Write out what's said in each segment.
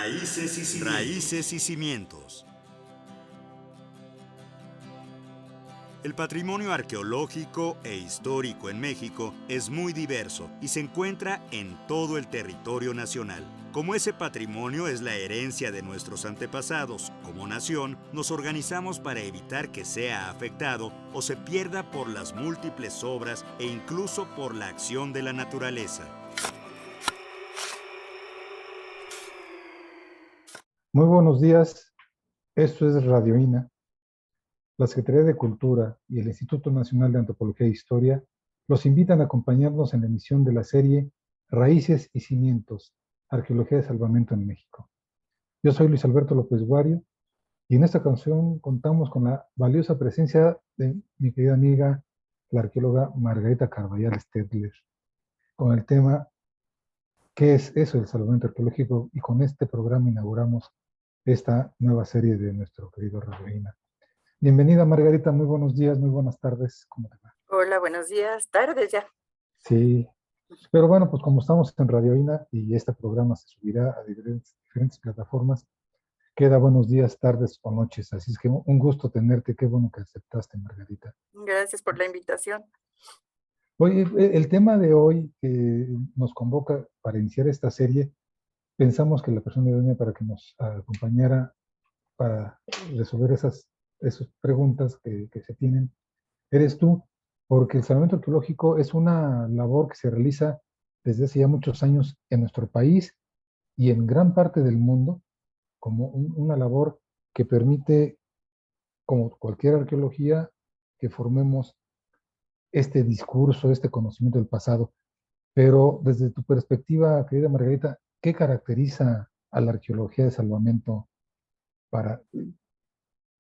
Raíces y cimientos. El patrimonio arqueológico e histórico en México es muy diverso y se encuentra en todo el territorio nacional. Como ese patrimonio es la herencia de nuestros antepasados, como nación, nos organizamos para evitar que sea afectado o se pierda por las múltiples obras e incluso por la acción de la naturaleza. Muy buenos días, esto es Radio INA. La Secretaría de Cultura y el Instituto Nacional de Antropología e Historia los invitan a acompañarnos en la emisión de la serie Raíces y Cimientos, Arqueología de Salvamento en México. Yo soy Luis Alberto López Guario y en esta ocasión contamos con la valiosa presencia de mi querida amiga, la arqueóloga Margarita Carballal Stedler, con el tema ¿qué es eso del salvamento arqueológico? Y con este programa inauguramos esta nueva serie de nuestro querido Radio INA. Bienvenida Margarita, muy buenos días, muy buenas tardes, ¿cómo te va? Hola, buenos días, tardes ya. Sí, pero bueno, pues como estamos en Radio INA y este programa se subirá a diferentes plataformas, queda buenos días, tardes o noches, así es que un gusto tenerte, qué bueno que aceptaste Margarita. Gracias por la invitación. Oye, el tema de hoy que nos convoca para iniciar esta serie, pensamos que la persona idónea para que nos acompañara para resolver esas preguntas que se tienen, eres tú, porque el salvamento arqueológico es una labor que se realiza desde hace ya muchos años en nuestro país y en gran parte del mundo, como una labor que permite, como cualquier arqueología, que formemos este discurso, este conocimiento del pasado. Pero desde tu perspectiva, querida Margarita, ¿qué caracteriza a la arqueología de salvamento para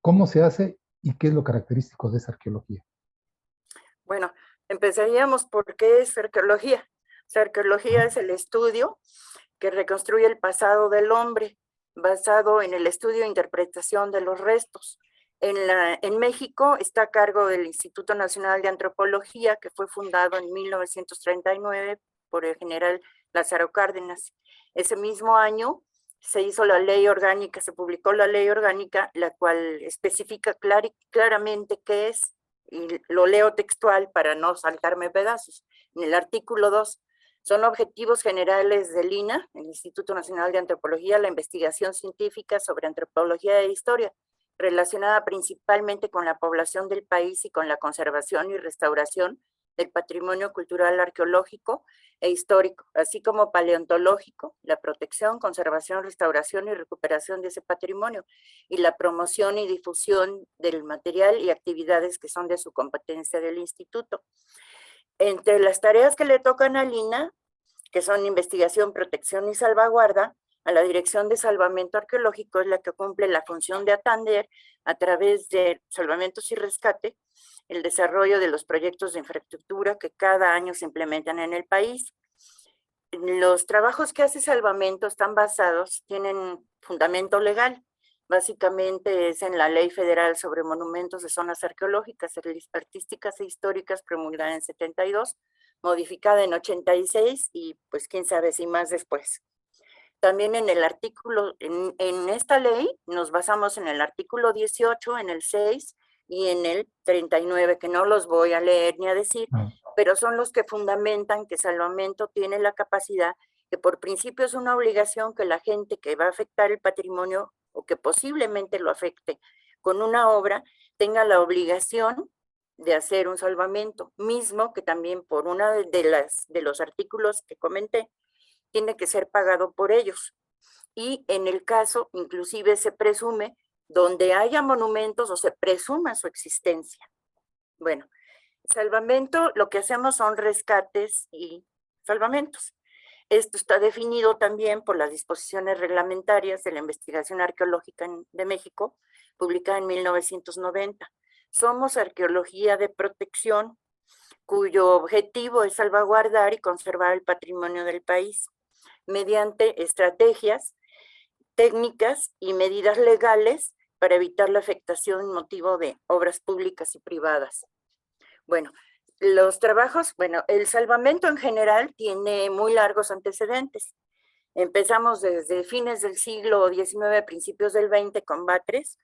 cómo se hace y qué es lo característico de esa arqueología? Bueno, empezaríamos por qué es arqueología. O sea, arqueología es el estudio que reconstruye el pasado del hombre, basado en el estudio e interpretación de los restos. En México está a cargo del Instituto Nacional de Antropología, que fue fundado en 1939 por el general Lázaro Cárdenas. Ese mismo año se hizo la ley orgánica, se publicó la ley orgánica, la cual especifica claramente qué es, y lo leo textual para no saltarme pedazos. En el artículo 2, son objetivos generales del INA, el Instituto Nacional de Antropología, la investigación científica sobre antropología e historia, relacionada principalmente con la población del país y con la conservación y restauración del patrimonio cultural arqueológico e histórico, así como paleontológico, la protección, conservación, restauración y recuperación de ese patrimonio, y la promoción y difusión del material y actividades que son de su competencia del instituto. Entre las tareas que le tocan al INA, que son investigación, protección y salvaguarda, a la Dirección de Salvamento Arqueológico es la que cumple la función de atender a través de salvamentos y rescate el desarrollo de los proyectos de infraestructura que cada año se implementan en el país. Los trabajos que hace Salvamento están basados, tienen fundamento legal, básicamente es en la Ley Federal sobre Monumentos de Zonas Arqueológicas, Artísticas e Históricas, promulgada en 72, modificada en 86 y pues quién sabe si más después. También en el artículo, en esta ley nos basamos en el artículo 18, en el 6 y en el 39, que no los voy a leer ni a decir, pero son los que fundamentan que Salvamento tiene la capacidad, que por principio es una obligación que la gente que va a afectar el patrimonio o que posiblemente lo afecte con una obra, tenga la obligación de hacer un salvamento, mismo que también por una de los artículos que comenté, tiene que ser pagado por ellos. Y en el caso, inclusive se presume, donde haya monumentos o se presuma su existencia. Bueno, salvamento, lo que hacemos son rescates y salvamentos. Esto está definido también por las disposiciones reglamentarias de la investigación arqueológica de México, publicada en 1990. Somos arqueología de protección, cuyo objetivo es salvaguardar y conservar el patrimonio del país mediante estrategias, técnicas y medidas legales para evitar la afectación en motivo de obras públicas y privadas. Bueno, los trabajos, el salvamento en general tiene muy largos antecedentes. Empezamos desde fines del siglo XIX, principios del XX, con Batres,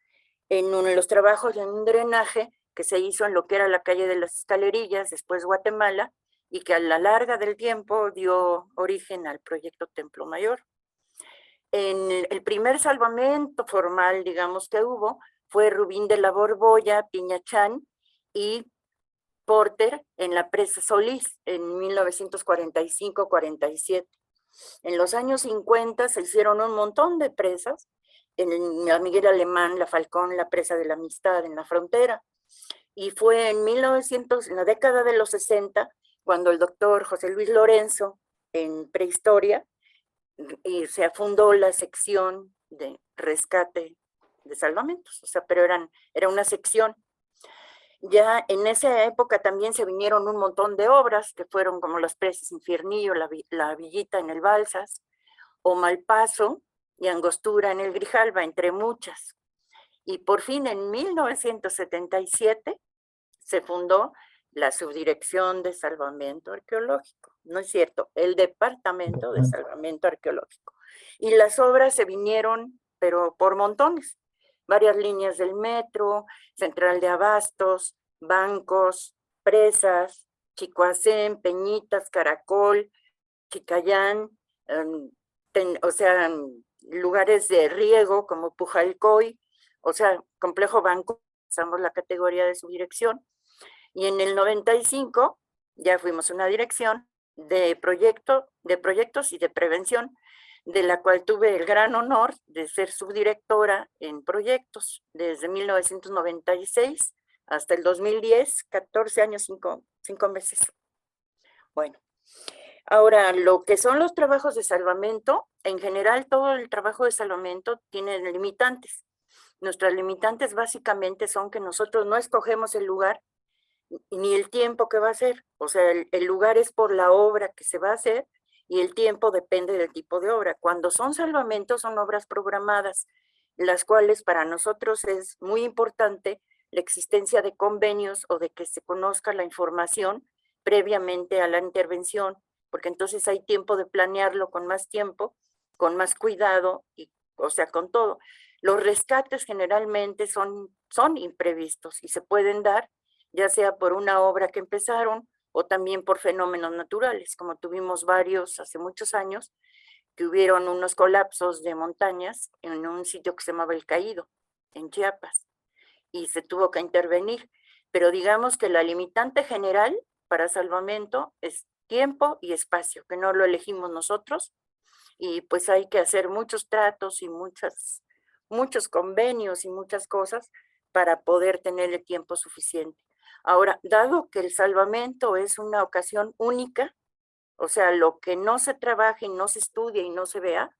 en los trabajos en un drenaje que se hizo en lo que era la calle de las Escalerillas, después Guatemala, y que a la larga del tiempo dio origen al proyecto Templo Mayor. En el primer salvamento formal, digamos, que hubo, fue Rubín de la Borbolla, Piñachán y Porter en la presa Solís en 1945-47. En los años 50 se hicieron un montón de presas, en la Miguel Alemán, la Falcón, la presa de la Amistad en la frontera. Y fue en la década de los 60, cuando el doctor José Luis Lorenzo, en prehistoria, y se fundó la sección de rescate de salvamentos, o sea, pero era una sección. Ya en esa época también se vinieron un montón de obras que fueron como las presas Infiernillo, la Villita en el Balsas, o Malpaso y Angostura en el Grijalva, entre muchas. Y por fin en 1977 se fundó la Subdirección de Salvamento Arqueológico, ¿no es cierto? El Departamento de Salvamento Arqueológico. Y las obras se vinieron, pero por montones. Varias líneas del metro, Central de Abastos, bancos, presas, Chicoacén, Peñitas, Caracol, Chicayán, o sea, lugares de riego como Pujalcoy, o sea, complejo banco, pasamos la categoría de subdirección. Y en el 95 ya fuimos una dirección de proyectos y de prevención, de la cual tuve el gran honor de ser subdirectora en proyectos desde 1996 hasta el 2010, 14 años, 5 meses. Bueno, ahora lo que son los trabajos de salvamento, en general todo el trabajo de salvamento tiene limitantes. Nuestras limitantes básicamente son que nosotros no escogemos el lugar ni el tiempo que va a ser, o sea, el lugar es por la obra que se va a hacer y el tiempo depende del tipo de obra. Cuando son salvamentos son obras programadas, las cuales para nosotros es muy importante la existencia de convenios o de que se conozca la información previamente a la intervención, porque entonces hay tiempo de planearlo con más tiempo, con más cuidado, y, o sea, con todo. Los rescates generalmente son imprevistos y se pueden dar ya sea por una obra que empezaron o también por fenómenos naturales, como tuvimos varios hace muchos años, que hubieron unos colapsos de montañas en un sitio que se llamaba El Caído, en Chiapas, y se tuvo que intervenir. Pero digamos que la limitante general para salvamento es tiempo y espacio, que no lo elegimos nosotros, y pues hay que hacer muchos tratos y muchos convenios y muchas cosas para poder tener el tiempo suficiente. Ahora, dado que el salvamento es una ocasión única, o sea, lo que no se trabaje, no se estudia y no se vea,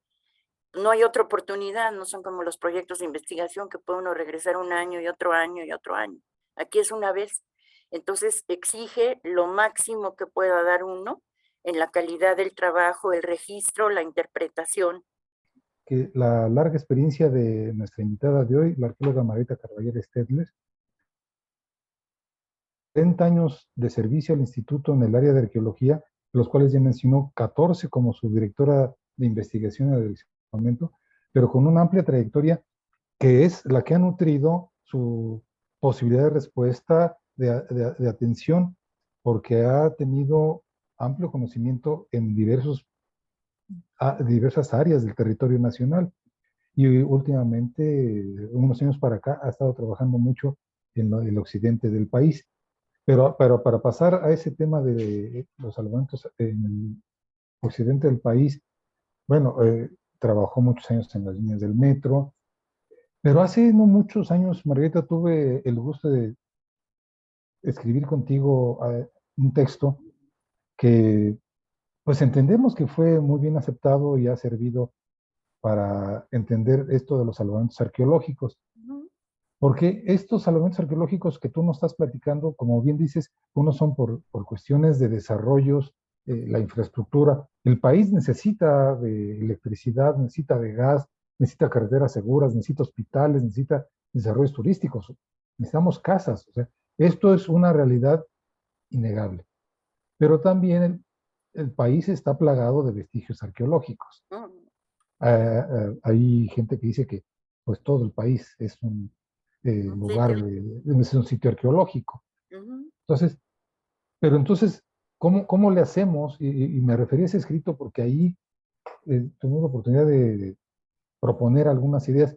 no hay otra oportunidad, no son como los proyectos de investigación que puede uno regresar un año y otro año y otro año. Aquí es una vez. Entonces exige lo máximo que pueda dar uno en la calidad del trabajo, el registro, la interpretación. Que la larga experiencia de nuestra invitada de hoy, la arqueóloga Margarita Carballera Stedler, 30 años de servicio al instituto en el área de arqueología, los cuales ya mencionó 14 como subdirectora de investigación y de salvamento, pero con una amplia trayectoria que es la que ha nutrido su posibilidad de respuesta, de atención, porque ha tenido amplio conocimiento en diversas áreas del territorio nacional. Y últimamente, unos años para acá, ha estado trabajando mucho en el occidente del país. Pero para pasar a ese tema de los salvamentos en el occidente del país, bueno, trabajó muchos años en las líneas del metro, pero hace no muchos años, Margarita, tuve el gusto de escribir contigo un texto que pues entendemos que fue muy bien aceptado y ha servido para entender esto de los salvamentos arqueológicos. Porque estos salvamentos arqueológicos que tú nos estás platicando, como bien dices, unos son por cuestiones de desarrollos, la infraestructura. El país necesita de electricidad, necesita de gas, necesita carreteras seguras, necesita hospitales, necesita desarrollos turísticos, necesitamos casas. O sea, esto es una realidad innegable. Pero también el país está plagado de vestigios arqueológicos. Hay gente que dice que pues todo el país es un Un lugar, sitio. es un sitio arqueológico. Ujú. Entonces, pero entonces, ¿cómo le hacemos? Y me referí a ese escrito porque ahí tuvimos la oportunidad de proponer algunas ideas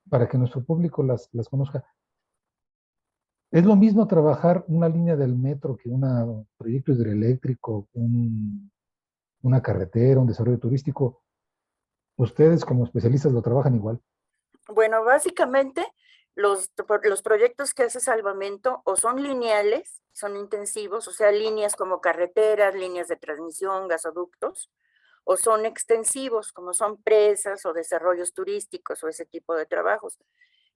para que nuestro público las conozca. Es lo mismo trabajar una línea del metro que un proyecto hidroeléctrico, una carretera, un desarrollo turístico. Ustedes como especialistas lo trabajan igual. Bueno, básicamente los proyectos que hace Salvamento o son lineales, son intensivos, o sea, líneas como carreteras, líneas de transmisión, gasoductos, o son extensivos, como son presas o desarrollos turísticos o ese tipo de trabajos.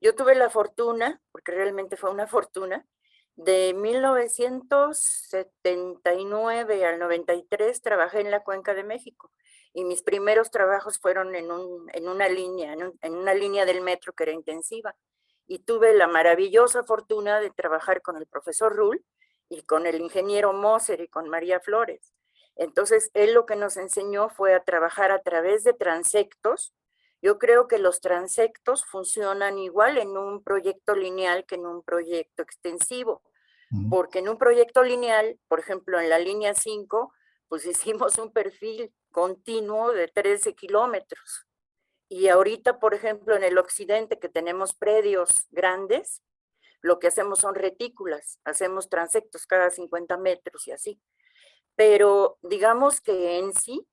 Yo tuve la fortuna, porque realmente fue una fortuna, de 1979 al 93 trabajé en la Cuenca de México y mis primeros trabajos fueron en una línea, en una línea del metro que era intensiva. Y tuve la maravillosa fortuna de trabajar con el profesor Rull y con el ingeniero Moser y con María Flores. Entonces, él lo que nos enseñó fue a trabajar a través de transectos. Yo creo que los transectos funcionan igual en un proyecto lineal que en un proyecto extensivo, porque en un proyecto lineal, por ejemplo, en la línea 5, pues hicimos un perfil continuo de 13 kilómetros. Y ahorita, por ejemplo, en el occidente, que tenemos predios grandes, lo que hacemos son retículas, hacemos transectos cada 50 metros y así. Pero digamos que en sí,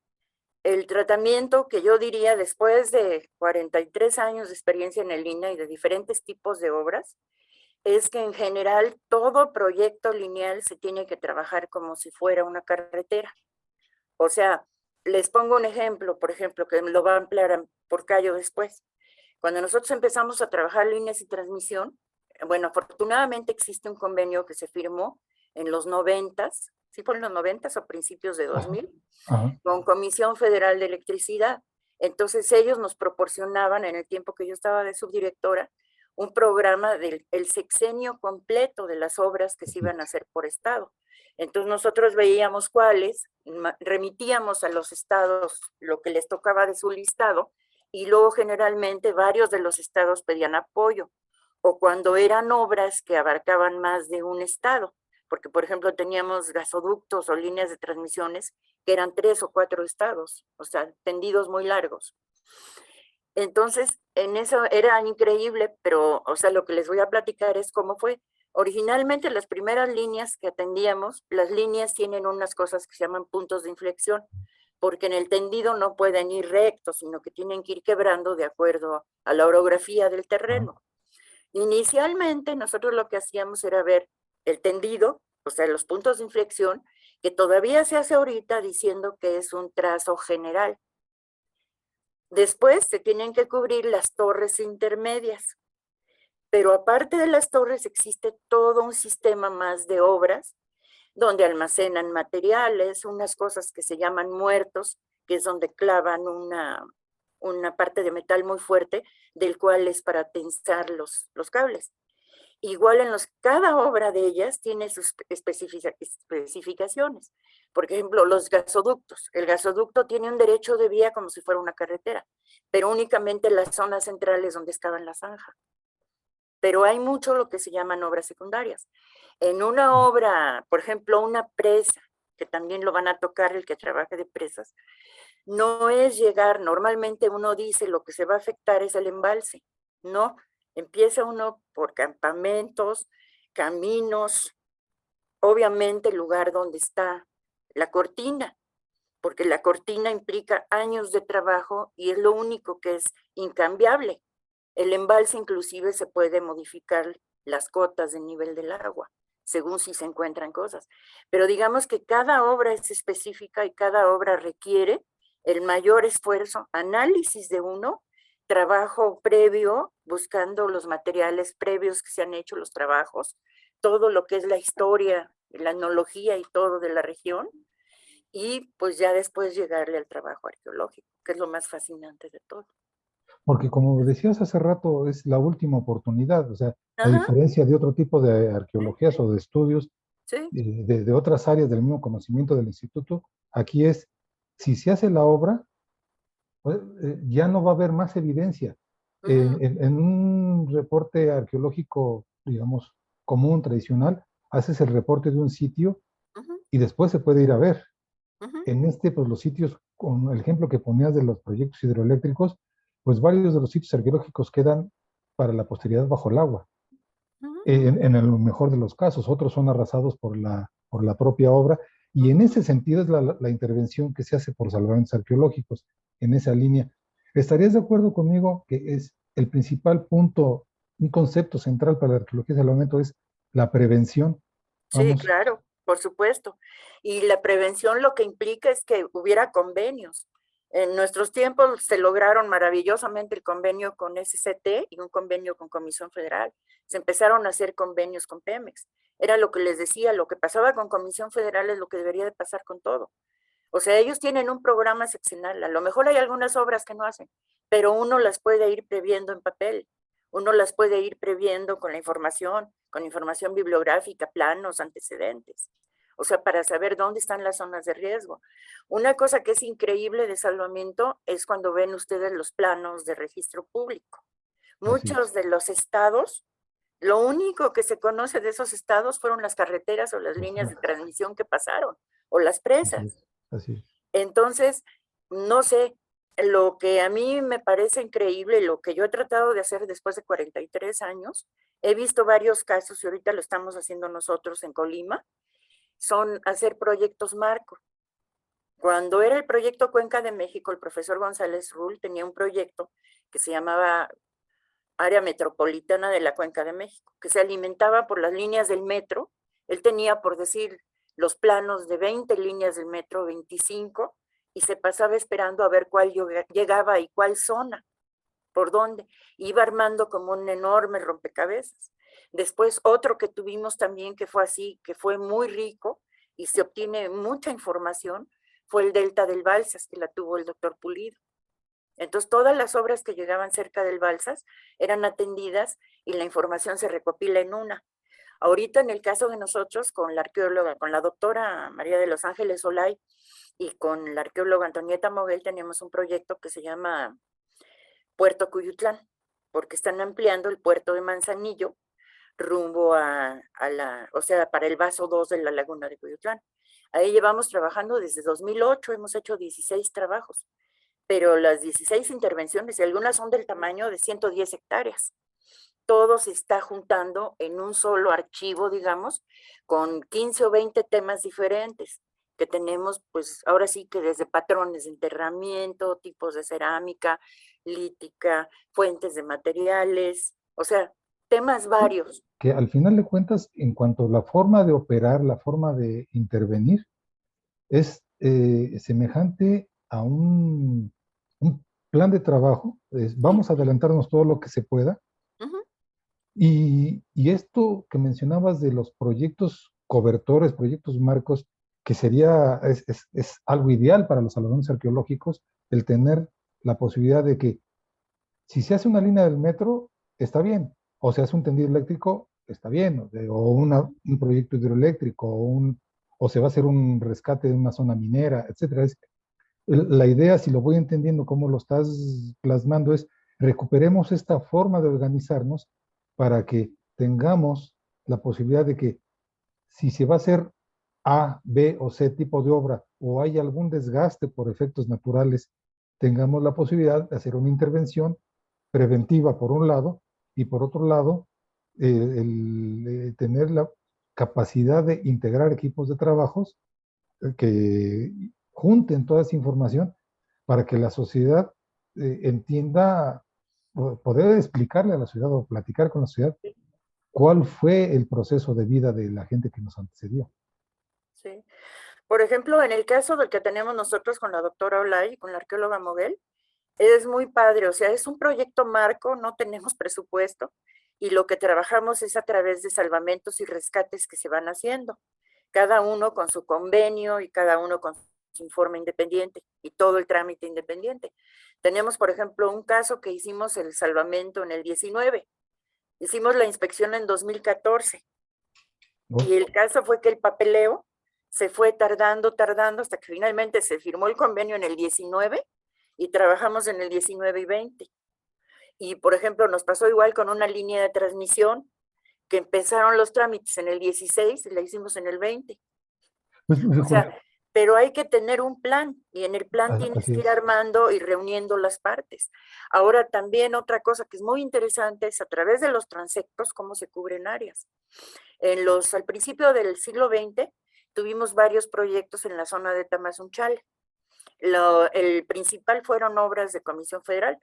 el tratamiento que yo diría después de 43 años de experiencia en el INAH y de diferentes tipos de obras, es que en general todo proyecto lineal se tiene que trabajar como si fuera una carretera. O sea, les pongo un ejemplo, por ejemplo, que lo va a ampliar por Cayo después. Cuando nosotros empezamos a trabajar líneas de transmisión, bueno, afortunadamente existe un convenio que se firmó en los 90s, sí fue en los 90s o principios de Ajá, 2000, ajá. con Comisión Federal de Electricidad. Entonces ellos nos proporcionaban, en el tiempo que yo estaba de subdirectora, un programa del el sexenio completo de las obras que se iban a hacer por estado. Entonces nosotros veíamos cuáles, remitíamos a los estados lo que les tocaba de su listado y luego generalmente varios de los estados pedían apoyo o cuando eran obras que abarcaban más de un estado, porque por ejemplo teníamos gasoductos o líneas de transmisiones que eran 3 o 4 estados, o sea, tendidos muy largos. Entonces, en eso era increíble, pero, o sea, lo que les voy a platicar es cómo fue. Originalmente las primeras líneas que atendíamos, las líneas tienen unas cosas que se llaman puntos de inflexión, porque en el tendido no pueden ir rectos, sino que tienen que ir quebrando de acuerdo a la orografía del terreno. Inicialmente nosotros lo que hacíamos era ver el tendido, o sea, los puntos de inflexión, que todavía se hace ahorita diciendo que es un trazo general. Después se tienen que cubrir las torres intermedias, pero aparte de las torres existe todo un sistema más de obras donde almacenan materiales, unas cosas que se llaman muertos, que es donde clavan una parte de metal muy fuerte, del cual es para tensar los cables. Igual cada obra de ellas tiene sus especificaciones. Por ejemplo, los gasoductos. El gasoducto tiene un derecho de vía como si fuera una carretera, pero únicamente en las zonas centrales donde estaba en la zanja. Pero hay mucho lo que se llaman obras secundarias. En una obra, por ejemplo, una presa, que también lo van a tocar el que trabaje de presas, no es llegar, normalmente uno dice lo que se va a afectar es el embalse, no, empieza uno por campamentos, caminos, obviamente el lugar donde está la cortina, porque la cortina implica años de trabajo y es lo único que es incambiable. El embalse inclusive se puede modificar las cotas de nivel del agua, según si se encuentran cosas. Pero digamos que cada obra es específica y cada obra requiere el mayor esfuerzo, análisis de uno, trabajo previo, buscando los materiales previos que se han hecho, los trabajos, todo lo que es la historia, la etnología y todo de la región, y pues ya después llegarle al trabajo arqueológico, que es lo más fascinante de todo. Porque como decías hace rato, es la última oportunidad, o sea, a Ajá, diferencia de otro tipo de sí, arqueologías o de estudios sí, de otras áreas del mismo conocimiento del instituto, aquí es, si se hace la obra, ya no va a haber más evidencia. Ujú, En un reporte arqueológico, digamos, común, tradicional, haces el reporte de un sitio ujú, y después se puede ir a ver. ujú, En este, pues los sitios, con el ejemplo que ponías de los proyectos hidroeléctricos, pues varios de los sitios arqueológicos quedan para la posteridad bajo el agua, ujú, en el mejor de los casos, otros son arrasados por la propia obra, y en ujú. ese sentido es la intervención que se hace por salvamentos arqueológicos, en esa línea. ¿Estarías de acuerdo conmigo que es el principal punto, un concepto central para la arqueología de salvamento es la prevención? Sí, Vamos, claro, por supuesto. Y la prevención lo que implica es que hubiera convenios. En nuestros tiempos se lograron maravillosamente el convenio con SCT y un convenio con Comisión Federal. Se empezaron a hacer convenios con Pemex. Era lo que les decía, lo que pasaba con Comisión Federal es lo que debería de pasar con todo. O sea, ellos tienen un programa seccional. A lo mejor hay algunas obras que no hacen, pero uno las puede ir previendo en papel. Uno las puede ir previendo con información bibliográfica, planos, antecedentes. O sea, para saber dónde están las zonas de riesgo. Una cosa que es increíble de salvamento es cuando ven ustedes los planos de registro público. así es, Muchos de los estados, lo único que se conoce de esos estados fueron las carreteras o las líneas de transmisión que pasaron, o las así es, presas. así es. Entonces, no sé, lo que a mí me parece increíble, lo que yo he tratado de hacer después de 43 años, he visto varios casos y ahorita lo estamos haciendo nosotros en Colima, son hacer proyectos marco. Cuando era el proyecto Cuenca de México, el profesor González Rull tenía un proyecto que se llamaba Área Metropolitana de la Cuenca de México, que se alimentaba por las líneas del metro. Él tenía, por decir, los planos de 20 líneas del metro, 25, y se pasaba esperando a ver cuál llegaba y cuál zona, por dónde. Iba armando como un enorme rompecabezas. Después otro que tuvimos también que fue así, que fue muy rico y se obtiene mucha información, fue el Delta del Balsas, que la tuvo el doctor Pulido. Entonces, todas las obras que llegaban cerca del Balsas eran atendidas y la información se recopila en una. Ahorita, en el caso de nosotros, con la arqueóloga, con la doctora María de los Ángeles Olay y con la arqueóloga Antonieta Moguel, tenemos un proyecto que se llama Puerto Cuyutlán, porque están ampliando el puerto de Manzanillo rumbo o sea, para el vaso 2 de la laguna de Cuyutlán. Ahí llevamos trabajando desde 2008, hemos hecho 16 trabajos, pero las 16 intervenciones, y algunas son del tamaño de 110 hectáreas. Todo se está juntando en un solo archivo, digamos, con 15 o 20 temas diferentes que tenemos, pues ahora sí que desde patrones de enterramiento, tipos de cerámica, lítica, fuentes de materiales, o sea, temas Sí, varios. que al final de cuentas, en cuanto a la forma de operar, la forma de intervenir, es semejante a un plan de trabajo. Sí. Vamos a adelantarnos todo lo que se pueda. Ujú, Y esto que mencionabas de los proyectos cobertores, proyectos marcos, que es algo ideal para los salvamentos arqueológicos, el tener la posibilidad de que si se hace una línea del metro, está bien, o se hace un tendido eléctrico, está bien, un proyecto hidroeléctrico, o se va a hacer un rescate de una zona minera, etcétera. La idea, si lo voy entendiendo cómo lo estás plasmando, es recuperemos esta forma de organizarnos para que tengamos la posibilidad de que si se va a hacer A, B o C tipo de obra o hay algún desgaste por efectos naturales, tengamos la posibilidad de hacer una intervención preventiva por un lado y por otro lado, tener la capacidad de integrar equipos de trabajos que junten toda esa información para que la sociedad entienda, poder explicarle a la sociedad o platicar con la sociedad cuál fue el proceso de vida de la gente que nos antecedió. sí. Por ejemplo, en el caso del que tenemos nosotros con la doctora Olay y con la arqueóloga Moguel, es muy padre, o sea, es un proyecto marco, no tenemos presupuesto y lo que trabajamos es a través de salvamentos y rescates que se van haciendo, cada uno con su convenio y cada uno con su informe independiente y todo el trámite independiente. Tenemos, por ejemplo, un caso que hicimos el salvamento en el 19, hicimos la inspección en 2014 ¿No? y el caso fue que el papeleo se fue tardando, hasta que finalmente se firmó el convenio en el 19 y trabajamos en el 19 y 20. Y, por ejemplo, nos pasó igual con una línea de transmisión, que empezaron los trámites en el 16 y la hicimos en el 20. Pues, O sea, pero hay que tener un plan, y en el plan tienes así que ir es. armando y reuniendo las partes. Ahora también otra cosa que es muy interesante es a través de los transectos cómo se cubren áreas. Al principio del siglo XX tuvimos varios proyectos en la zona de Tamazunchale. El principal fueron obras de Comisión Federal.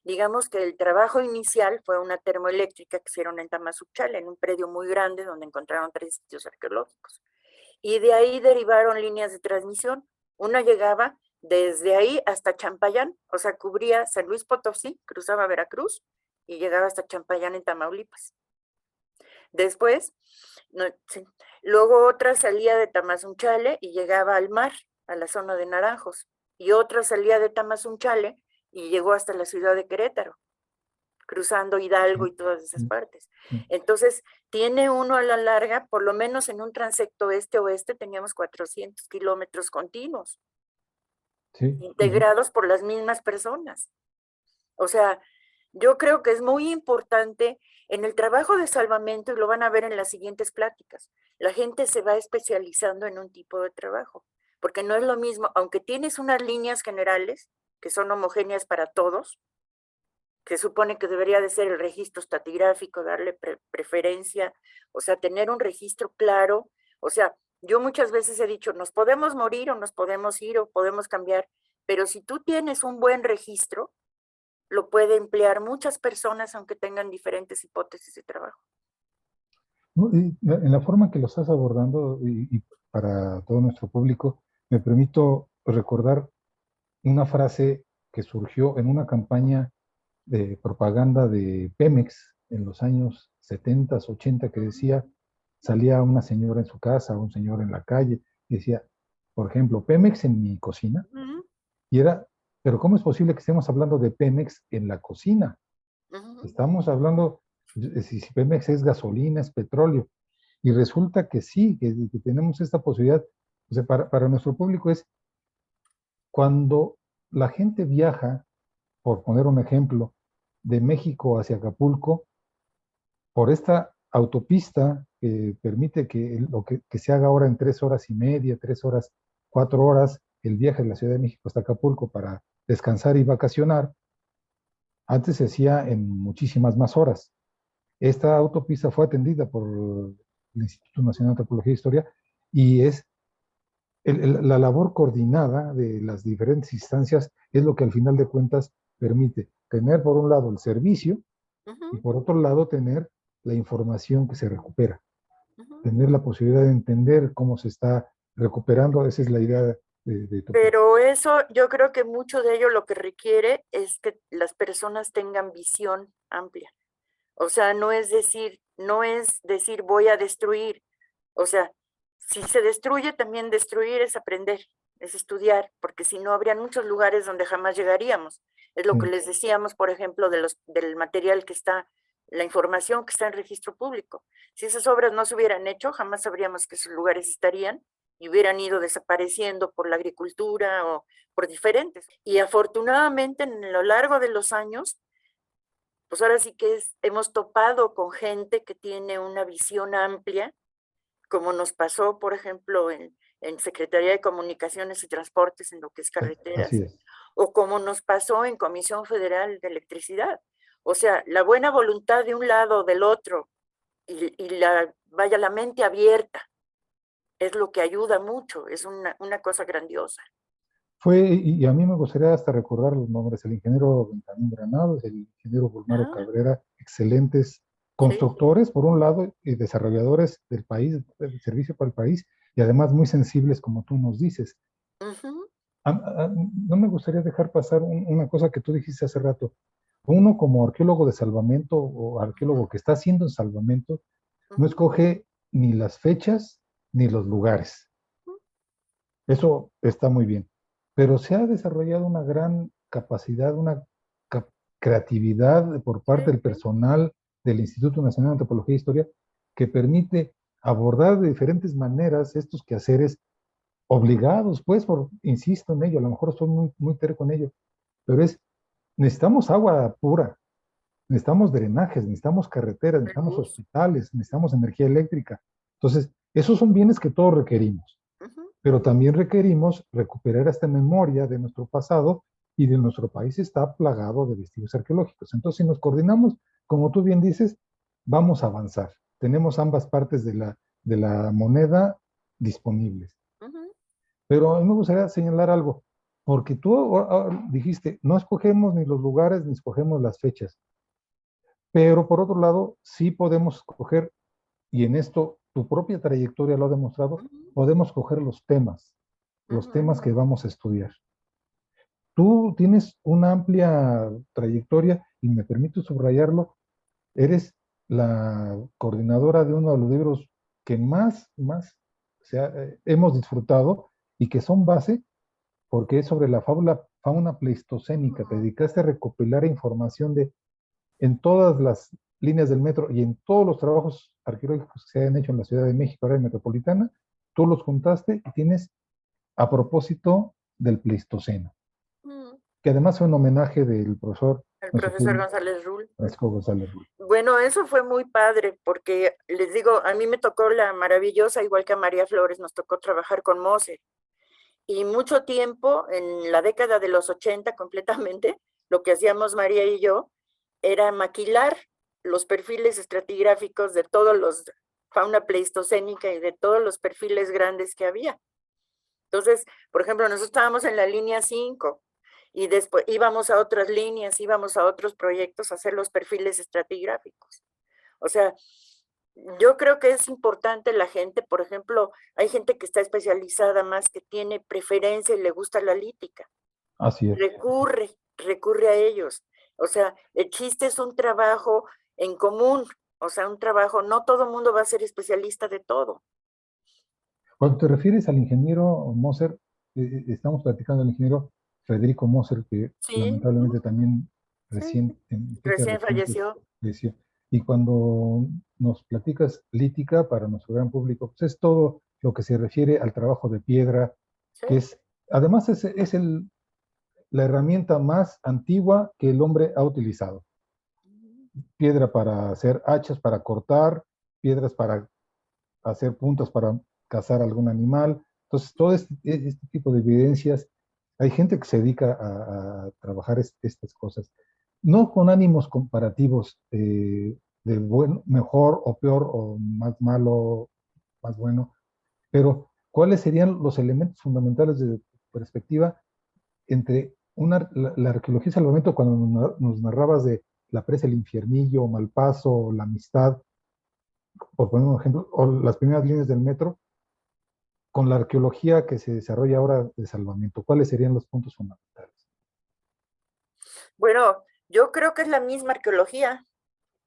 Digamos que el trabajo inicial fue una termoeléctrica que hicieron en Tamazunchale, en un predio muy grande donde encontraron 3 sitios arqueológicos. Y de ahí derivaron líneas de transmisión. Una llegaba desde ahí hasta Champayán, o sea, cubría San Luis Potosí, cruzaba Veracruz y llegaba hasta Champayán en Tamaulipas. Después, no, sí, luego otra salía de Tamazunchale y llegaba al mar, a la zona de Naranjos, y otra salía de Tamazunchale y llegó hasta la ciudad de Querétaro, cruzando Hidalgo y todas esas partes. Entonces, tiene uno a la larga, por lo menos en un transecto este-oeste, teníamos 400 kilómetros continuos, Sí, integrados por las mismas personas. O sea, yo creo que es muy importante en el trabajo de salvamento, y lo van a ver en las siguientes pláticas, la gente se va especializando en un tipo de trabajo, porque no es lo mismo, aunque tienes unas líneas generales que son homogéneas para todos, que supone que debería de ser el registro estratigráfico, darle preferencia, o sea, tener un registro claro. O sea, yo muchas veces he dicho, nos podemos morir o nos podemos ir o podemos cambiar, pero si tú tienes un buen registro, lo puede emplear muchas personas aunque tengan diferentes hipótesis de trabajo. ¿no? Y en la forma que lo estás abordando y para todo nuestro público, me permito recordar una frase que surgió en una campaña de propaganda de Pemex en los años 70, 80, que decía, salía una señora en su casa, un señor en la calle, y decía, por ejemplo, Pemex en mi cocina, y era, pero ¿cómo es posible que estemos hablando de Pemex en la cocina? Estamos hablando, si Pemex es gasolina, es petróleo, y resulta que sí, que tenemos esta posibilidad. O sea, para nuestro público es cuando la gente viaja, por poner un ejemplo, de México hacia Acapulco, por esta autopista que permite que se haga ahora en 3 horas y media, 3 horas, 4 horas, el viaje de la Ciudad de México hasta Acapulco para descansar y vacacionar, antes se hacía en muchísimas más horas. Esta autopista fue atendida por el Instituto Nacional de Antropología e Historia y es la labor coordinada de las diferentes instancias es lo que al final de cuentas permite tener por un lado el servicio y por otro lado tener la información que se recupera, tener la posibilidad de entender cómo se está recuperando, esa es la idea de tu. Pero eso, yo creo que mucho de ello lo que requiere es que las personas tengan visión amplia. O sea, no es decir voy a destruir. O sea, si se destruye, también destruir es aprender, es estudiar, porque si no habrían muchos lugares donde jamás llegaríamos. Es lo que les decíamos, por ejemplo, del material que está, la información que está en registro público. Si esas obras no se hubieran hecho, jamás sabríamos que esos lugares estarían y hubieran ido desapareciendo por la agricultura o por diferentes. Y afortunadamente, en lo largo de los años, pues ahora sí que hemos topado con gente que tiene una visión amplia, como nos pasó, por ejemplo, en Secretaría de Comunicaciones y Transportes, en lo que es carreteras, Así es. o como nos pasó en Comisión Federal de Electricidad. O sea, la buena voluntad de un lado o del otro y la mente abierta es lo que ayuda mucho, es una cosa grandiosa. Y a mí me gustaría hasta recordar los nombres, el ingeniero Benjamín Granados, el ingeniero Bulmaro Cabrera, excelentes constructores, por un lado, y desarrolladores del país, del servicio para el país, y además muy sensibles, como tú nos dices. No me gustaría dejar pasar una cosa que tú dijiste hace rato. Uno como arqueólogo de salvamento o arqueólogo que está haciendo salvamento, no escoge ni las fechas ni los lugares. Eso está muy bien. Pero se ha desarrollado una gran capacidad, una creatividad por parte del personal del Instituto Nacional de Antropología e Historia que permite abordar de diferentes maneras estos quehaceres obligados, pues, insisto en ello, a lo mejor estoy muy, muy terco en ello, pero necesitamos agua pura, necesitamos drenajes, necesitamos carreteras, necesitamos luz. hospitales, necesitamos energía eléctrica. Entonces, esos son bienes que todos requerimos, Ujú. pero también requerimos recuperar esta memoria de nuestro pasado y de nuestro país está plagado de vestigios arqueológicos. Entonces, si nos coordinamos, como tú bien dices, vamos a avanzar. Tenemos ambas partes de la moneda disponibles. Ujú. Pero a mí me gustaría señalar algo, porque tú dijiste, no escogemos ni los lugares ni escogemos las fechas, pero por otro lado, sí podemos escoger, y en esto tu propia trayectoria lo ha demostrado, Ujú. podemos escoger los Ujú. temas que vamos a estudiar. Tú tienes una amplia trayectoria y me permito subrayarlo, eres la coordinadora de uno de los libros que más hemos disfrutado y que son base porque es sobre la fauna pleistocénica. Te Ujú. dedicaste a recopilar información en todas las líneas del metro y en todos los trabajos arqueológicos que se han hecho en la Ciudad de México, área metropolitana, tú los juntaste y tienes a propósito del Pleistoceno, Ujú. que además fue un homenaje del profesor El profesor Ezequiel González Rull. Francisco González Ruiz. Bueno, eso fue muy padre porque les digo, a mí me tocó la maravillosa, igual que a María Flores, nos tocó trabajar con Moser. Y mucho tiempo, en la década de los 80 completamente, lo que hacíamos María y yo era maquilar los perfiles estratigráficos de todos los fauna pleistocénica y de todos los perfiles grandes que había. Entonces, por ejemplo, nosotros estábamos en la línea 5 y después íbamos a otras líneas, íbamos a otros proyectos a hacer los perfiles estratigráficos. O sea, yo creo que es importante la gente, por ejemplo, hay gente que está especializada más, que tiene preferencia y le gusta la lítica. Así es. Recurre a ellos. O sea, el chiste es un trabajo en común, o sea, un trabajo, no todo el mundo va a ser especialista de todo. Cuando te refieres al ingeniero Moser, estamos platicando del ingeniero Federico Moser, que Sí, lamentablemente también sí, en fechas recién recientes falleció. falleció. Y cuando nos platicas lítica para nuestro gran público, pues es todo lo que se refiere al trabajo de piedra, Sí. que es, además es la herramienta más antigua que el hombre ha utilizado. Piedra para hacer hachas, para cortar, piedras para hacer puntas para cazar algún animal. Entonces, todo este tipo de evidencias, hay gente que se dedica a trabajar estas cosas, no con ánimos comparativos de mejor o peor o más malo, más bueno, pero ¿cuáles serían los elementos fundamentales de perspectiva entre la arqueología y salvamento cuando nos narrabas de la presa El Infiernillo, Malpaso, la Amistad, por poner un ejemplo, o las primeras líneas del metro, con la arqueología que se desarrolla ahora de salvamento? ¿Cuáles serían los puntos fundamentales? Bueno, yo creo que es la misma arqueología.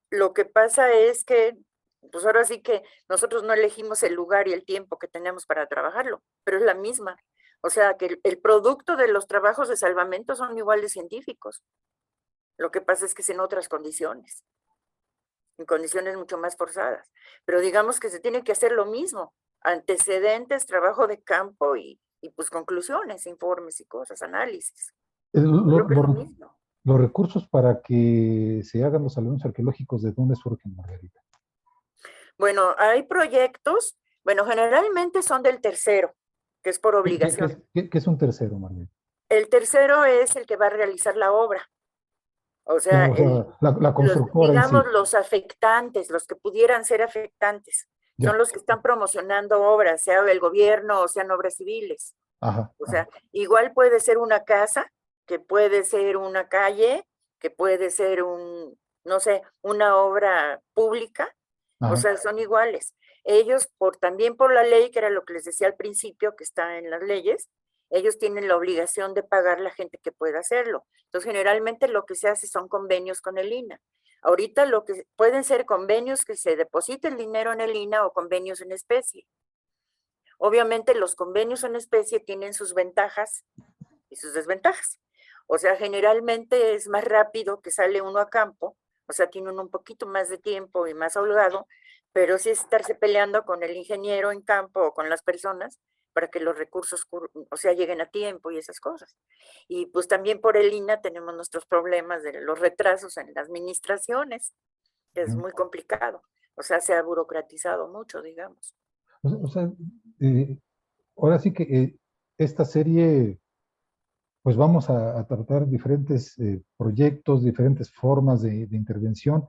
Lo que pasa es que, pues ahora sí que nosotros no elegimos el lugar y el tiempo que tenemos para trabajarlo, pero es la misma. O sea, que el producto de los trabajos de salvamento son iguales científicos. Lo que pasa es que es en otras condiciones, en condiciones mucho más forzadas. Pero digamos que se tiene que hacer lo mismo, antecedentes, trabajo de campo y pues conclusiones, informes y cosas, análisis. Yo creo que es lo mismo. Los recursos para que se hagan los salvamentos arqueológicos, ¿de dónde surgen, Margarita? Bueno, hay proyectos, bueno, generalmente son del tercero, que es por obligación. ¿Qué es un tercero, Margarita? El tercero es el que va a realizar la obra. O sea, O sea, la constructora en digamos sí. los afectantes, los que pudieran ser afectantes, son Ya. los que están promocionando obras, sea el gobierno o sean obras civiles. Ajá, O ajá, sea, igual puede ser una casa, que puede ser una calle, que puede ser no sé, una obra pública. O ajá. sea, son iguales. Ellos, también por la ley, que era lo que les decía al principio, que está en las leyes, ellos tienen la obligación de pagar la gente que pueda hacerlo. Entonces, generalmente lo que se hace son convenios con el INAH. Ahorita lo que pueden ser convenios que se deposite el dinero en el INAH o convenios en especie. Obviamente los convenios en especie tienen sus ventajas y sus desventajas. O sea, generalmente es más rápido que sale uno a campo, o sea, tiene uno un poquito más de tiempo y más holgado, pero sí es estarse peleando con el ingeniero en campo o con las personas para que los recursos, o sea, lleguen a tiempo y esas cosas. Y pues también por el INAH tenemos nuestros problemas de los retrasos en las administraciones, que es muy complicado. O sea, se ha burocratizado mucho, digamos. O sea, ahora sí que esta serie, pues vamos a tratar diferentes proyectos, diferentes formas de intervención.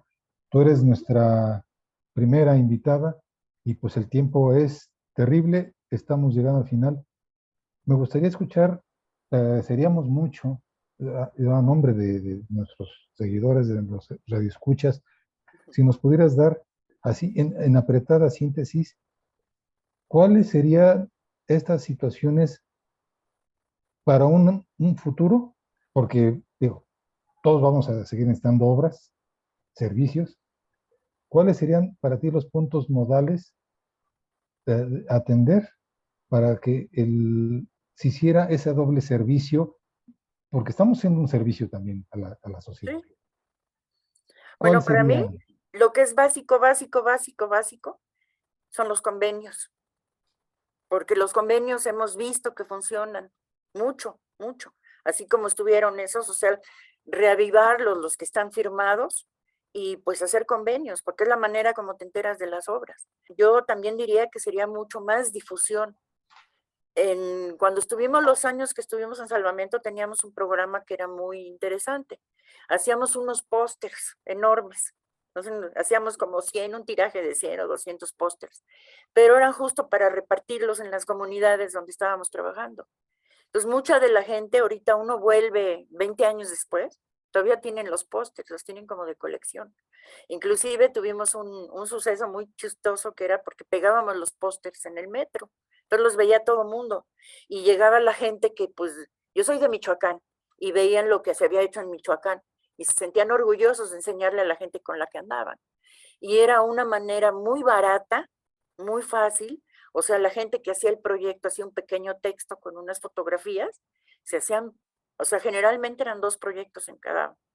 Tú eres nuestra primera invitada y pues el tiempo es terrible, estamos llegando al final. Me gustaría escuchar, seríamos mucho, a nombre de nuestros seguidores, de los radioescuchas, si nos pudieras dar, así en apretada síntesis, ¿cuáles serían estas situaciones para un futuro? Porque, digo, todos vamos a seguir necesitando obras, servicios. ¿Cuáles serían para ti los puntos nodales a atender para que se hiciera ese doble servicio? Porque estamos haciendo un servicio también a la sociedad. Sí. ¿Cuál Bueno, para mí, sería? lo que es básico, básico, básico, básico, son los convenios. Porque los convenios hemos visto que funcionan mucho, mucho. Así como estuvieron esos, o sea, reavivarlos, los que están firmados, y pues hacer convenios, porque es la manera como te enteras de las obras. Yo también diría que sería mucho más difusión. Cuando estuvimos los años que estuvimos en Salvamento, teníamos un programa que era muy interesante. Hacíamos unos pósters enormes. Entonces, hacíamos como 100, un tiraje de 100 o 200 pósters, pero eran justo para repartirlos en las comunidades donde estábamos trabajando. Entonces, mucha de la gente, ahorita uno vuelve 20 años después, todavía tienen los pósters, los tienen como de colección. Inclusive tuvimos un suceso muy chistoso que era porque pegábamos los pósters en el metro. Entonces los veía todo mundo y llegaba la gente que pues yo soy de Michoacán y veían lo que se había hecho en Michoacán y se sentían orgullosos de enseñarle a la gente con la que andaban. Y era una manera muy barata, muy fácil, o sea, la gente que hacía el proyecto hacía un pequeño texto con unas fotografías, se hacían, o sea, generalmente eran 2 proyectos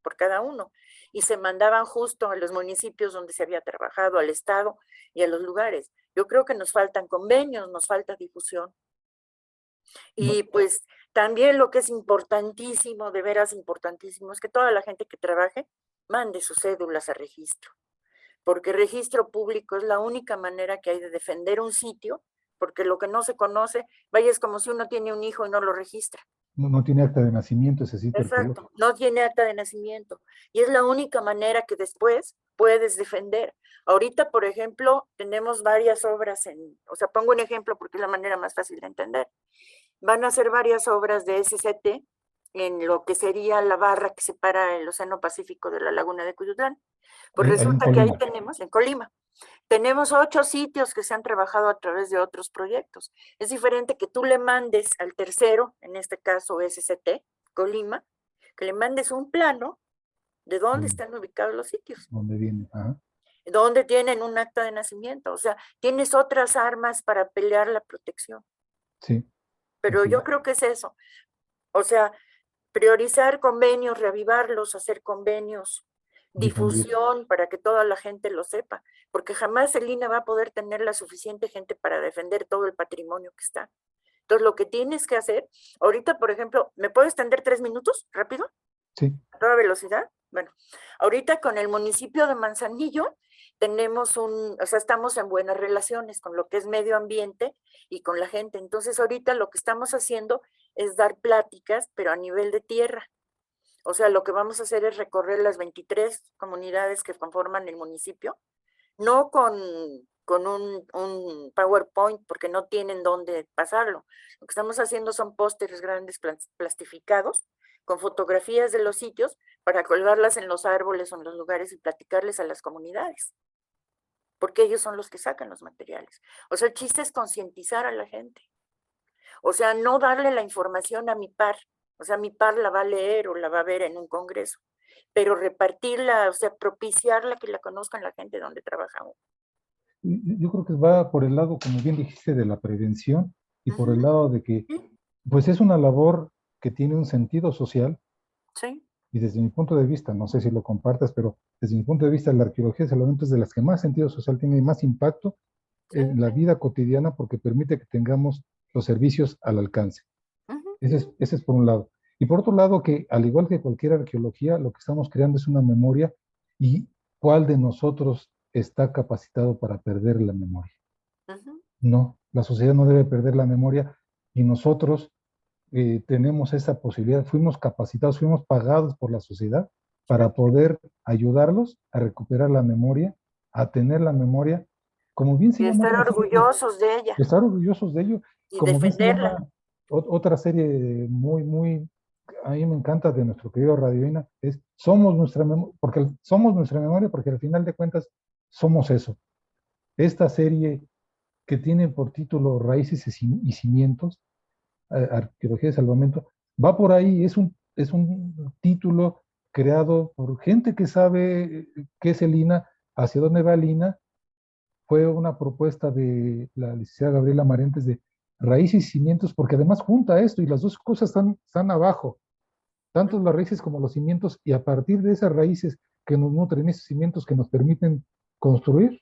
por cada uno, y se mandaban justo a los municipios donde se había trabajado, al estado y a los lugares. Yo creo que nos faltan convenios, nos falta difusión. Y pues también lo que es importantísimo, de veras importantísimo, es que toda la gente que trabaje mande sus cédulas a registro, porque registro público es la única manera que hay de defender un sitio, porque lo que no se conoce, vaya, es como si uno tiene un hijo y no lo registra. No tiene acta de nacimiento ese sitio arqueológico. Exacto, no tiene acta de nacimiento. Y es la única manera que después puedes defender. Ahorita, por ejemplo, tenemos varias obras o sea, pongo un ejemplo porque es la manera más fácil de entender. Van a hacer varias obras de SCT en lo que sería la barra que separa el Océano Pacífico de la Laguna de Cuyutlán. Pues resulta que ahí tenemos, en Colima, tenemos 8 sitios que se han trabajado a través de otros proyectos. Es diferente que tú le mandes al tercero, en este caso SCT, Colima, que le mandes un plano de dónde están ubicados los sitios. ¿Dónde viene? Ajá. Dónde tienen un acta de nacimiento. O sea, tienes otras armas para pelear la protección. Sí. Pero yo creo que es eso. O sea, priorizar convenios, reavivarlos, hacer convenios, difusión para que toda la gente lo sepa, porque jamás el INAH va a poder tener la suficiente gente para defender todo el patrimonio que está. Entonces, lo que tienes que hacer, ahorita, por ejemplo, ¿me puedo extender 3 minutos rápido? Sí. ¿A toda velocidad? Bueno, ahorita con el municipio de Manzanillo tenemos o sea, estamos en buenas relaciones con lo que es medio ambiente y con la gente. Entonces, ahorita lo que estamos haciendo es dar pláticas, pero a nivel de tierra. O sea, lo que vamos a hacer es recorrer las 23 comunidades que conforman el municipio, no con un PowerPoint, porque no tienen dónde pasarlo. Lo que estamos haciendo son pósteres grandes plastificados con fotografías de los sitios para colgarlas en los árboles o en los lugares y platicarles a las comunidades, porque ellos son los que sacan los materiales. O sea, el chiste es concientizar a la gente. O sea, no darle la información a mi par. O sea, mi par la va a leer o la va a ver en un congreso, pero repartirla, o sea, propiciarla, que la conozcan la gente donde trabajamos. Yo creo que va por el lado, como bien dijiste, de la prevención y por el lado de que, pues es una labor que tiene un sentido social. Sí. Y desde mi punto de vista, no sé si lo compartas, pero desde mi punto de vista, la arqueología de Salvamento es de las que más sentido social tiene y más impacto en la vida cotidiana porque permite que tengamos los servicios al alcance. Ujú. Ese es por un lado. Y por otro lado, que al igual que cualquier arqueología, lo que estamos creando es una memoria y cuál de nosotros está capacitado para perder la memoria. Ujú. No, la sociedad no debe perder la memoria y nosotros tenemos esa posibilidad, fuimos capacitados, fuimos pagados por la sociedad para poder ayudarlos a recuperar la memoria, a tener la memoria, como bien se Y llama estar otra serie, orgullosos de ella estar orgullosos de ello, y como bien se defenderla. llama otra serie muy, a mí me encanta de nuestro querido Radioina, es somos nuestra memoria, porque somos nuestra memoria, porque al final de cuentas somos eso. Esta serie que tiene por título Raíces y Cimientos, Arqueología de Salvamento, va por ahí, es un título creado por gente que sabe qué es el INAH, hacia dónde va el INAH. Fue una propuesta de la licenciada Gabriela Marentes de raíces y cimientos, porque además junta esto y las dos cosas están abajo, tanto las raíces como los cimientos, y a partir de esas raíces que nos nutren, esos cimientos que nos permiten construir,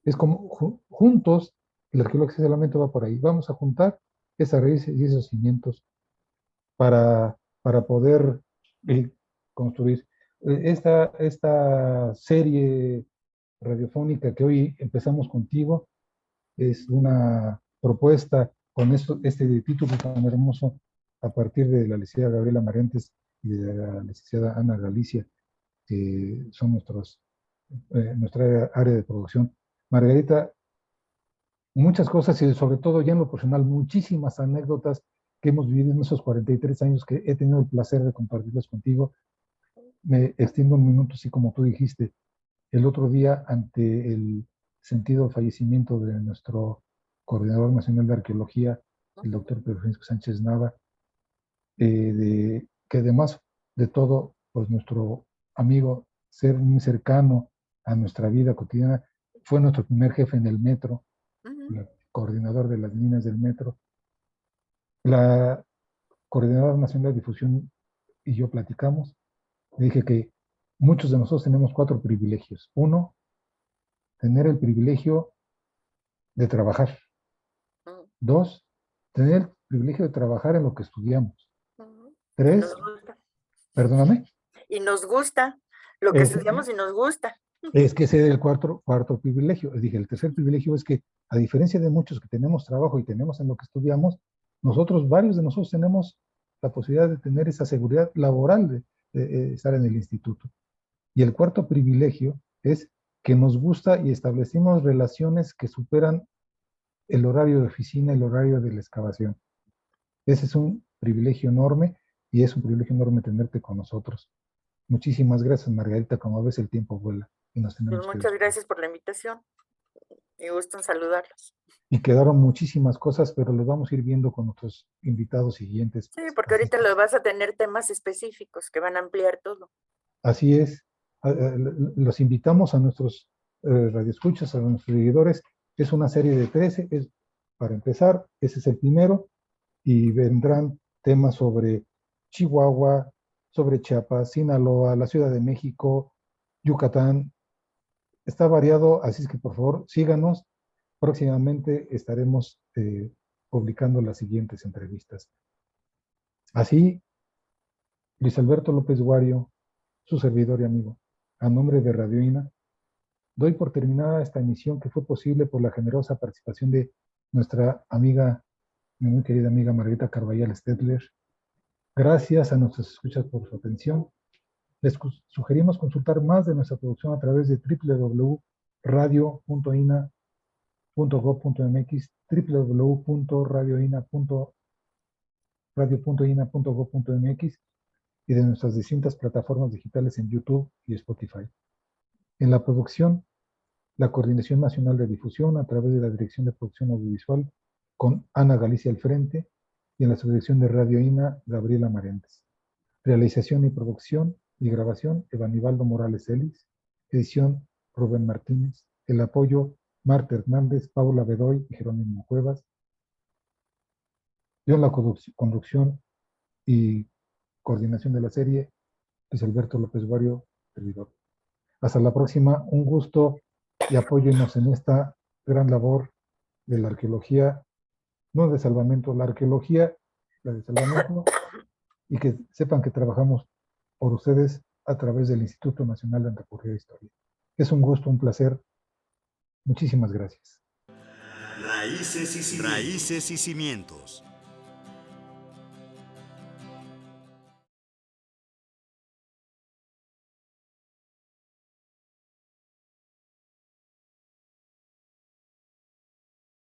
es como juntos, el arqueólogo de Salvamento va por ahí, vamos a juntar esas raíces y esos cimientos para poder eh, construir. Esta serie radiofónica que hoy empezamos contigo es una propuesta con este título tan hermoso a partir de la licenciada Gabriela Marentes y de la licenciada Ana Galicia, que son nuestra área de producción. Margarita, muchas cosas y sobre todo ya en lo personal, muchísimas anécdotas que hemos vivido en esos 43 años que he tenido el placer de compartirlas contigo. Me extiendo un minuto, así como tú dijiste, el otro día ante el sentido fallecimiento de nuestro coordinador nacional de arqueología, el Ujú. doctor Pedro Francisco Sánchez Nava, que además de todo, pues nuestro amigo, ser muy cercano a nuestra vida cotidiana, fue nuestro primer jefe en el metro, Ujú. el coordinador de las líneas del metro. La coordinadora nacional de difusión y yo platicamos. Le dije que muchos de nosotros tenemos 4 privilegios. Uno, tener el privilegio de trabajar. Ujú. 2, tener el privilegio de trabajar en lo que estudiamos. Ujú. Y nos 3, gusta. perdóname, Y nos gusta lo que es, estudiamos y nos gusta. es que ese es el cuarto privilegio. Le dije, el tercer privilegio es que, a diferencia de muchos que tenemos trabajo y tenemos en lo que estudiamos, nosotros, varios de nosotros tenemos la posibilidad de tener esa seguridad laboral de estar en el instituto. Y el cuarto privilegio es que nos gusta y establecimos relaciones que superan el horario de oficina, el horario de la excavación. Ese es un privilegio enorme y es un privilegio enorme tenerte con nosotros. Muchísimas gracias, Margarita. Como ves, el tiempo vuela y nos Pues tenemos que muchas despedir. gracias por la invitación. Me gusta en saludarlos. Y quedaron muchísimas cosas, pero los vamos a ir viendo con nuestros invitados siguientes. Sí, porque Así, ahorita lo vas a tener temas específicos que van a ampliar todo. así es. Los invitamos a nuestros radioescuchas, a nuestros seguidores. Es una serie de 13. Para empezar, ese es el primero. Y vendrán temas sobre Chihuahua, sobre Chiapas, Sinaloa, la Ciudad de México, Yucatán. Está variado, así es que por favor síganos. Próximamente estaremos publicando las siguientes entrevistas. Así, Luis Alberto López Guario, su servidor y amigo, a nombre de Radioina, doy por terminada esta emisión que fue posible por la generosa participación de nuestra amiga, mi muy querida amiga Margarita Carballal Stedler. Gracias a nuestros escuchas por su atención. Les sugerimos consultar más de nuestra producción a través de www.radio.ina.gov.mx, www.radio.ina.gov.mx y de nuestras distintas plataformas digitales en YouTube y Spotify. En la producción, la Coordinación Nacional de Difusión a través de la Dirección de Producción Audiovisual con Ana Galicia al frente y en la subdirección de Radio INA, Gabriela Marentes. Realización y producción y grabación, Evanibaldo Morales Ellis. Edición, Rubén Martínez. El apoyo, Marta Hernández, Paula Bedoy y Jerónimo Cuevas. Yo en la conducción y coordinación de la serie, Luis Alberto López Guario, servidor. Hasta la próxima, un gusto y apóyennos en esta gran labor de la arqueología no de salvamento, la arqueología, la de salvamento, y que sepan que trabajamos por ustedes a través del Instituto Nacional de Antropología e Historia. Es un gusto, un placer. Muchísimas gracias. Raíces y cimientos.